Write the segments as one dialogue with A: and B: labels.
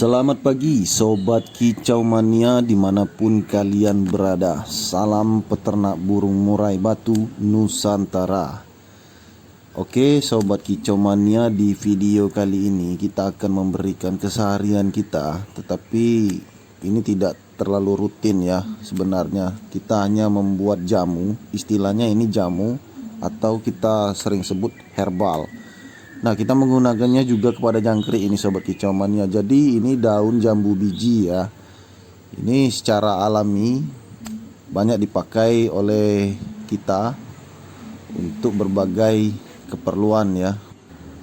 A: Selamat pagi Sobat Kicau Mania dimanapun kalian berada. Salam peternak burung murai batu Nusantara. Oke Sobat Kicau Mania, di video kali ini kita akan memberikan keseharian kita. Tetapi ini tidak terlalu rutin ya. Sebenarnya kita hanya membuat jamu. Istilahnya ini jamu atau kita sering sebut herbal. Nah, kita menggunakannya juga kepada jangkrik ini Sobat Kicau Mania. Jadi ini daun jambu biji ya. Ini secara alami banyak dipakai oleh kita untuk berbagai keperluan ya.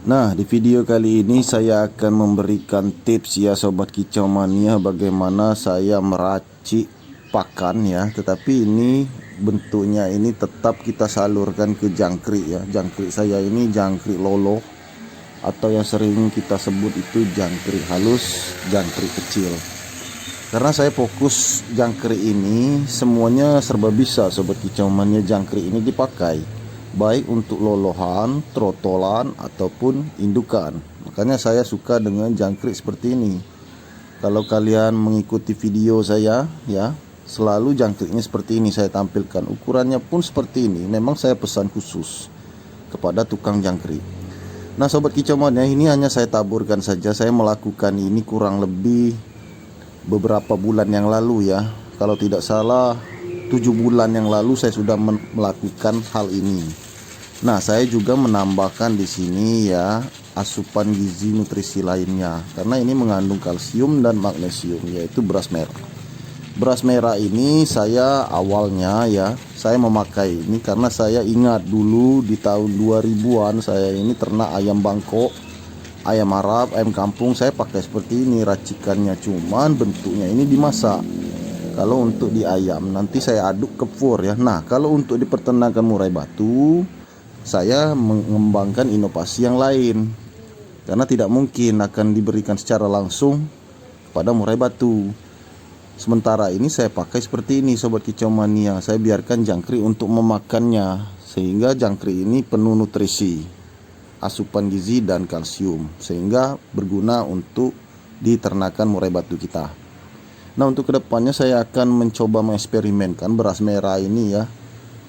A: Nah, di video kali ini saya akan memberikan tips ya Sobat Kicau Mania, bagaimana saya meracik pakan ya. Tetapi ini bentuknya ini tetap kita salurkan ke jangkrik ya. Jangkrik saya ini jangkrik lolo, atau yang sering kita sebut itu jangkrik halus, jangkrik kecil. Karena saya fokus jangkrik ini semuanya serba bisa Sobat Kicau Mania. Jangkrik ini dipakai baik untuk lolohan, trotolan ataupun indukan. Makanya saya suka dengan jangkrik seperti ini. Kalau kalian mengikuti video saya ya, selalu jangkriknya seperti ini saya tampilkan. Ukurannya pun seperti ini. Memang saya pesan khusus kepada tukang jangkrik. Nah Sobat Kicau Mania, ini hanya saya taburkan saja. Saya melakukan ini kurang lebih beberapa bulan yang lalu ya. Kalau tidak salah 7 bulan yang lalu saya sudah melakukan hal ini. Nah, saya juga menambahkan di sini ya asupan gizi nutrisi lainnya. Karena ini mengandung kalsium dan magnesium, yaitu beras merah. Beras merah ini saya awalnya ya, saya memakai ini karena saya ingat dulu di tahun 2000-an saya ini ternak ayam Bangkok, ayam Arab, ayam kampung. Saya pakai seperti ini racikannya, cuman bentuknya ini dimasak. Kalau untuk di ayam nanti saya aduk ke fur ya. Nah, kalau untuk di peternakan murai batu saya mengembangkan inovasi yang lain. Karena tidak mungkin akan diberikan secara langsung pada murai batu. Sementara ini saya pakai seperti ini Sobat Kicau Mania. Saya biarkan jangkrik untuk memakannya, sehingga jangkrik ini penuh nutrisi, asupan gizi dan kalsium, sehingga berguna untuk diternakan murai batu kita. Nah, untuk kedepannya saya akan mencoba mengeksperimenkan beras merah ini ya.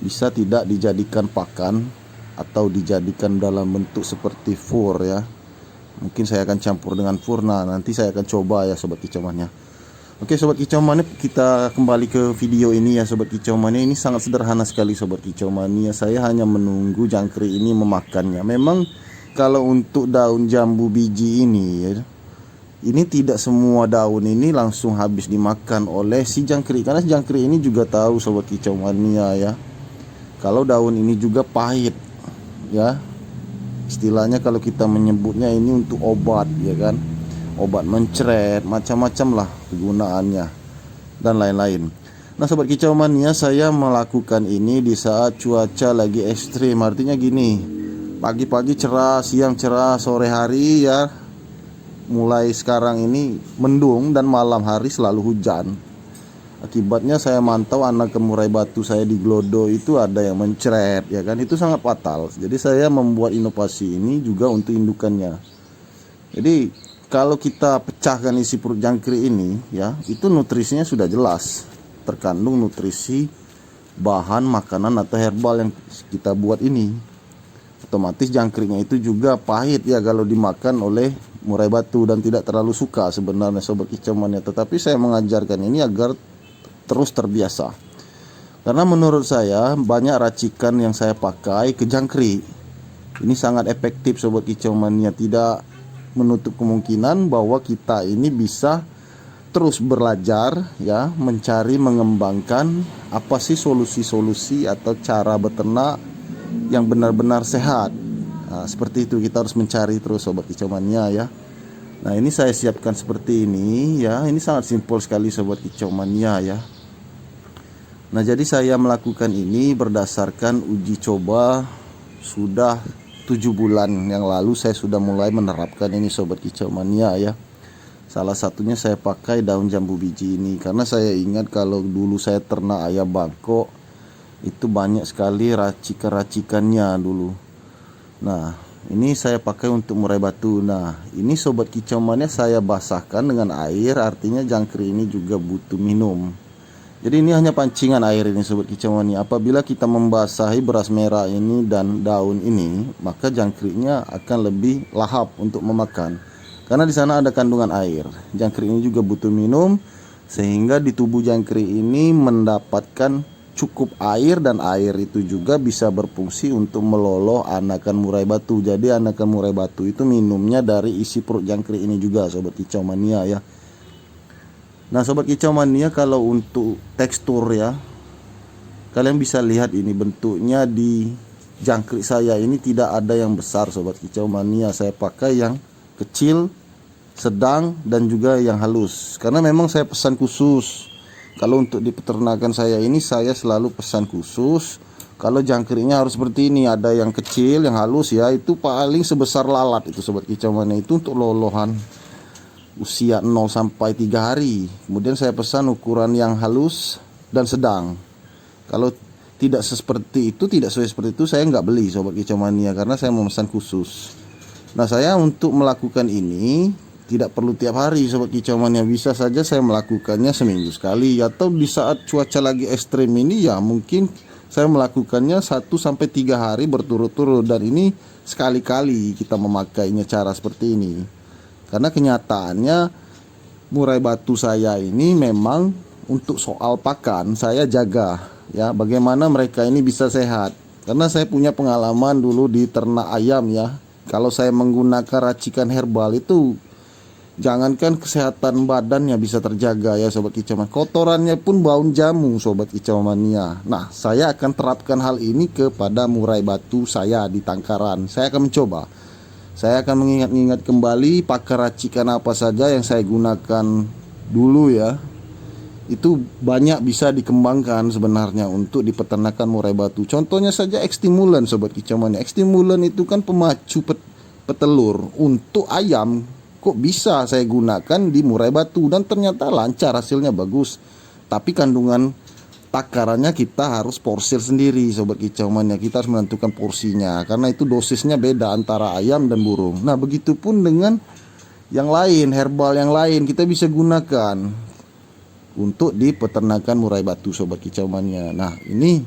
A: Bisa tidak dijadikan pakan atau dijadikan dalam bentuk seperti fur ya. Mungkin saya akan campur dengan fur. Nah, nanti saya akan coba ya Sobat Kicau Mania. Oke Sobat Kicau Mania, kita kembali ke video ini ya Sobat Kicau Mania. Ini sangat sederhana sekali Sobat Kicau Mania. Saya hanya menunggu jangkrik ini memakannya. Memang kalau untuk daun jambu biji ini ya, ini tidak semua daun ini langsung habis dimakan oleh si jangkrik. Karena jangkrik ini juga tahu Sobat Kicau Mania ya, kalau daun ini juga pahit ya. Istilahnya kalau kita menyebutnya ini untuk obat ya kan, obat mencret, macam-macam lah kegunaannya dan lain-lain. Nah Sobat Kicau Mania, saya melakukan ini di saat cuaca lagi ekstrim. Artinya gini, pagi-pagi cerah, siang cerah, sore hari ya mulai sekarang ini mendung, dan malam hari selalu hujan. Akibatnya saya mantau anak murai batu saya di Glodo itu ada yang mencret ya kan, itu sangat fatal. Jadi saya membuat inovasi ini juga untuk indukannya. Jadi kalau kita pecahkan isi perut jangkrik ini ya, itu nutrisinya sudah jelas, terkandung nutrisi bahan makanan atau herbal yang kita buat ini. Otomatis jangkriknya itu juga pahit ya kalau dimakan oleh murai batu, dan tidak terlalu suka sebenarnya Sobat Kicau Mania. Tetapi saya mengajarkan ini agar terus terbiasa. Karena menurut saya banyak racikan yang saya pakai ke jangkrik. Ini sangat efektif Sobat Kicau Mania. Tidak menutup kemungkinan bahwa kita ini bisa terus belajar ya, mencari mengembangkan apa sih solusi-solusi atau cara beternak yang benar-benar sehat. Nah, seperti itu kita harus mencari terus Sobat Kicau Mania ya. Nah, ini saya siapkan seperti ini ya. Ini sangat simpel sekali Sobat Kicau Mania ya. Nah, jadi saya melakukan ini berdasarkan uji coba. Sudah 7 bulan yang lalu saya sudah mulai menerapkan ini Sobat Kicau Mania ya. Salah satunya saya pakai daun jambu biji ini, karena saya ingat kalau dulu saya ternak ayam Bangkok itu banyak sekali racikan-racikannya dulu. Nah, Ini saya pakai untuk murai batu. Nah, ini sobat kicau mania saya basahkan dengan air, artinya jangkrik ini juga butuh minum. Jadi ini hanya pancingan air ini sobat kicau mania. Apabila kita membasahi beras merah ini dan daun ini, maka jangkriknya akan lebih lahap untuk memakan. Karena di sana ada kandungan air. Jangkrik ini juga butuh minum, sehingga di tubuh jangkrik ini mendapatkan cukup air, dan air itu juga bisa berfungsi untuk meloloh anakan murai batu. Jadi anakan murai batu itu minumnya dari isi perut jangkrik ini juga sobat kicau mania ya. Nah sobat kicau mania, kalau untuk tekstur ya, kalian bisa lihat ini bentuknya di jangkrik saya ini tidak ada yang besar sobat kicau mania. Saya pakai yang kecil, sedang, dan juga yang halus, karena memang saya pesan khusus. Kalau untuk di peternakan saya ini, saya selalu pesan khusus. Kalau jangkriknya harus seperti ini, ada yang kecil, yang halus ya, itu paling sebesar lalat itu sobat kicau mania, itu untuk lolohan usia 0 sampai 3 hari. Kemudian saya pesan ukuran yang halus dan sedang. Kalau tidak seperti itu, tidak sesuai seperti itu, saya nggak beli sobat kicau mania, karena saya memesan khusus. Nah saya untuk melakukan ini tidak perlu tiap hari sobat kicau mania, bisa saja saya melakukannya seminggu sekali, atau di saat cuaca lagi ekstrim ini ya mungkin saya melakukannya 1 sampai 3 hari berturut-turut. Dan ini sekali-kali kita memakainya cara seperti ini, karena kenyataannya murai batu saya ini memang untuk soal pakan saya jaga ya, bagaimana mereka ini bisa sehat. Karena saya punya pengalaman dulu di ternak ayam ya, kalau saya menggunakan racikan herbal itu, jangankan kesehatan badannya bisa terjaga ya sobat kicau mania, kotorannya pun bau jamu sobat kicau mania. Nah saya akan terapkan hal ini kepada murai batu saya di tangkaran. Saya akan mencoba, saya akan mengingat-ingat kembali pakai racikan apa saja yang saya gunakan dulu ya. Itu banyak bisa dikembangkan sebenarnya untuk di peternakan murai batu. Contohnya saja ekstimulan sobat kicau mania. Ekstimulan itu kan pemacu petelur untuk ayam. Kok bisa saya gunakan di murai batu, dan ternyata lancar, hasilnya bagus. Tapi kandungan takarannya kita harus porsir sendiri sobat kicau mania. Kita harus menentukan porsinya, karena itu dosisnya beda antara ayam dan burung. Nah begitupun dengan yang lain, herbal yang lain kita bisa gunakan untuk di peternakan murai batu sobat kicau mania. Nah ini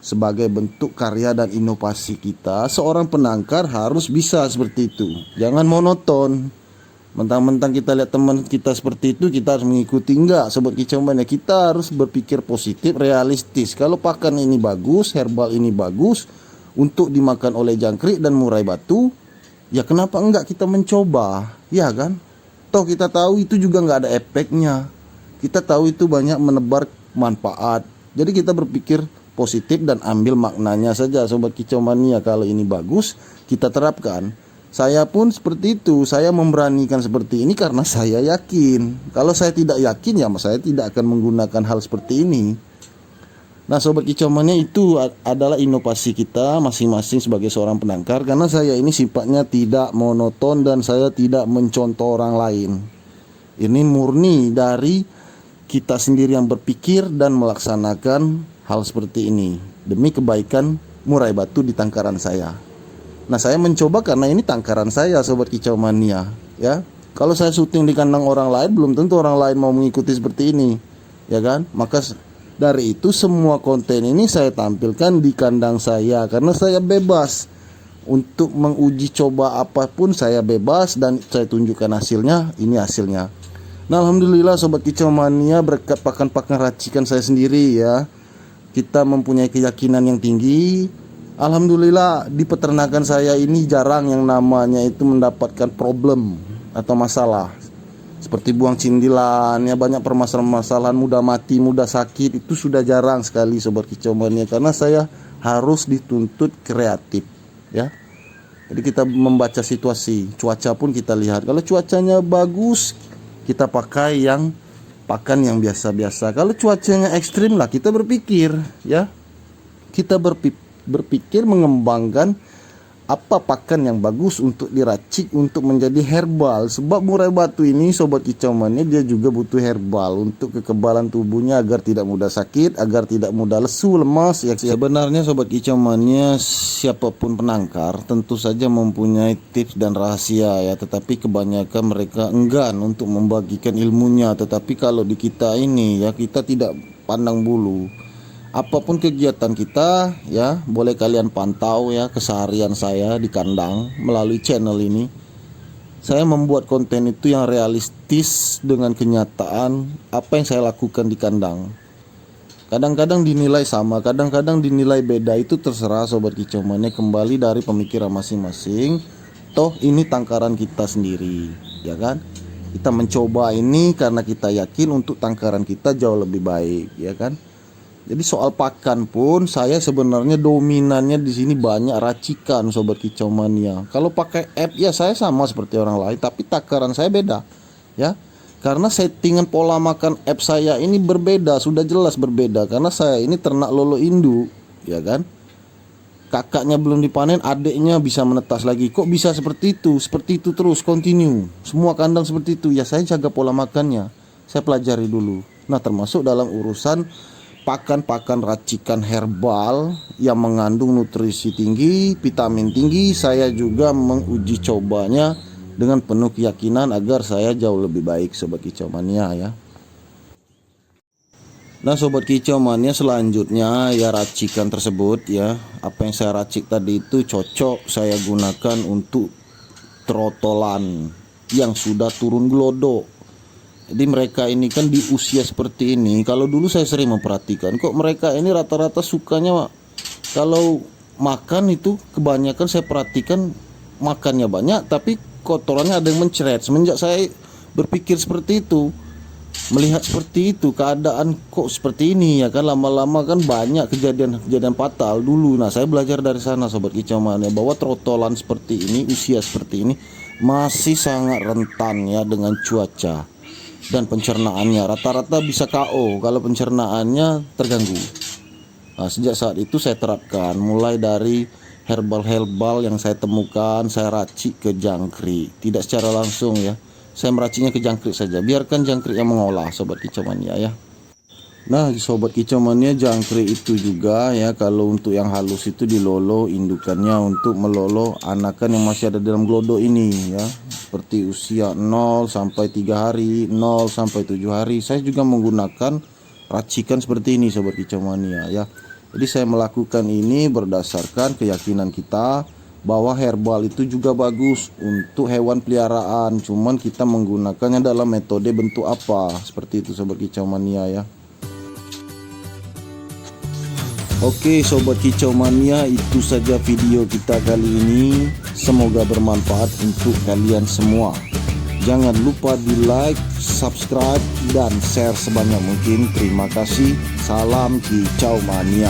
A: sebagai bentuk karya dan inovasi kita, seorang penangkar harus bisa seperti itu. Jangan monoton. Mentang-mentang kita lihat teman kita seperti itu, kita harus mengikuti. Enggak sobat kicau mania, kita harus berpikir positif, realistis. Kalau pakan ini bagus, herbal ini bagus untuk dimakan oleh jangkrik dan murai batu, ya kenapa enggak kita mencoba, ya kan? Toh kita tahu itu juga enggak ada efeknya, kita tahu itu banyak menebar manfaat. Jadi kita berpikir positif dan ambil maknanya saja sobat kicau mania. Kalau ini bagus, kita terapkan. Saya pun seperti itu, saya memberanikan seperti ini karena saya yakin. Kalau saya tidak yakin ya saya tidak akan menggunakan hal seperti ini. Nah sobat kicau mania, itu adalah inovasi kita masing-masing sebagai seorang penangkar. Karena saya ini sifatnya tidak monoton dan saya tidak mencontoh orang lain. Ini murni dari kita sendiri yang berpikir dan melaksanakan hal seperti ini demi kebaikan murai batu di tangkaran saya. Nah saya mencoba karena ini tangkaran saya sobat kicau mania ya. Kalau saya syuting di kandang orang lain, belum tentu orang lain mau mengikuti seperti ini, ya kan? Maka dari itu semua konten ini saya tampilkan di kandang saya, karena saya bebas untuk menguji coba apapun, saya bebas dan saya tunjukkan hasilnya. Ini hasilnya. Nah alhamdulillah sobat kicau mania, berkat pakan-pakan racikan saya sendiri ya, kita mempunyai keyakinan yang tinggi. Alhamdulillah di peternakan saya ini jarang yang namanya itu mendapatkan problem atau masalah seperti buang cindilan ya, banyak permasalahan mudah mati, mudah sakit, itu sudah jarang sekali sobat kicau mania, karena saya harus dituntut kreatif ya. Jadi kita membaca situasi, cuaca pun kita lihat. Kalau cuacanya bagus, kita pakai yang pakan yang biasa-biasa. Kalau cuacanya ekstrim lah kita berpikir ya, kita berpikir mengembangkan apa pakan yang bagus untuk diracik untuk menjadi herbal. Sebab murai batu ini sobat kicau mania dia juga butuh herbal untuk kekebalan tubuhnya agar tidak mudah sakit, agar tidak mudah lesu, lemas ya. Sebenarnya sobat kicau mania siapapun penangkar tentu saja mempunyai tips dan rahasia ya, tetapi kebanyakan mereka enggan untuk membagikan ilmunya. Tetapi kalau di kita ini ya, kita tidak pandang bulu. Apapun kegiatan kita ya, boleh kalian pantau ya keseharian saya di kandang melalui channel ini. Saya membuat konten itu yang realistis dengan kenyataan apa yang saya lakukan di kandang. Kadang-kadang dinilai sama, kadang-kadang dinilai beda, itu terserah sobat kicau mania, kembali dari pemikiran masing-masing. Toh ini tangkaran kita sendiri, ya kan? Kita mencoba ini karena kita yakin untuk tangkaran kita jauh lebih baik, ya kan? Jadi soal pakan pun saya sebenarnya dominannya di sini banyak racikan sobat kicau mania. Kalau pakai app ya saya sama seperti orang lain, tapi takaran saya beda ya. Karena settingan pola makan app saya ini berbeda, sudah jelas berbeda. Karena saya ini ternak lolo induk, ya kan. Kakaknya belum dipanen, adiknya bisa menetas lagi. Kok bisa seperti itu? Seperti itu terus, continue. Semua kandang seperti itu. Ya saya jaga pola makannya. Saya pelajari dulu. Nah, termasuk dalam urusan pakan-pakan racikan herbal yang mengandung nutrisi tinggi, vitamin tinggi, saya juga menguji cobanya dengan penuh keyakinan agar saya jauh lebih baik sobat kicau mania ya. Nah sobat kicau mania, selanjutnya ya racikan tersebut ya, apa yang saya racik tadi itu cocok saya gunakan untuk trotolan yang sudah turun glodok. Jadi mereka ini kan di usia seperti ini, kalau dulu saya sering memperhatikan kok mereka ini rata-rata sukanya kalau makan itu kebanyakan saya perhatikan makannya banyak tapi kotorannya ada yang mencret. Semenjak saya berpikir seperti itu, melihat seperti itu, keadaan kok seperti ini ya kan, lama-lama kan banyak kejadian-kejadian fatal dulu. Nah saya belajar dari sana sobat kicau mania bahwa trotolan seperti ini, usia seperti ini masih sangat rentan ya dengan cuaca. Dan pencernaannya rata-rata bisa KO kalau pencernaannya terganggu. Nah, sejak saat itu saya terapkan, mulai dari herbal-herbal yang saya temukan saya racik ke jangkrik, tidak secara langsung ya. Saya meraciknya ke jangkrik saja, biarkan jangkrik yang mengolah sobat kicau mania ya. Nah sobat kicau mania, jangkrik itu juga ya, kalau untuk yang halus itu dilolo indukannya untuk melolo anakan yang masih ada dalam glodok ini ya, seperti usia 0 sampai 3 hari, 0 sampai 7 hari. Saya juga menggunakan racikan seperti ini sobat kicau mania ya. Jadi saya melakukan ini berdasarkan keyakinan kita bahwa herbal itu juga bagus untuk hewan peliharaan, cuman kita menggunakannya dalam metode bentuk apa, seperti itu sobat kicau mania ya. Oke sobat kicau mania, itu saja video kita kali ini. Semoga bermanfaat untuk kalian semua. Jangan lupa di like, subscribe, dan share sebanyak mungkin. Terima kasih. Salam kicau mania.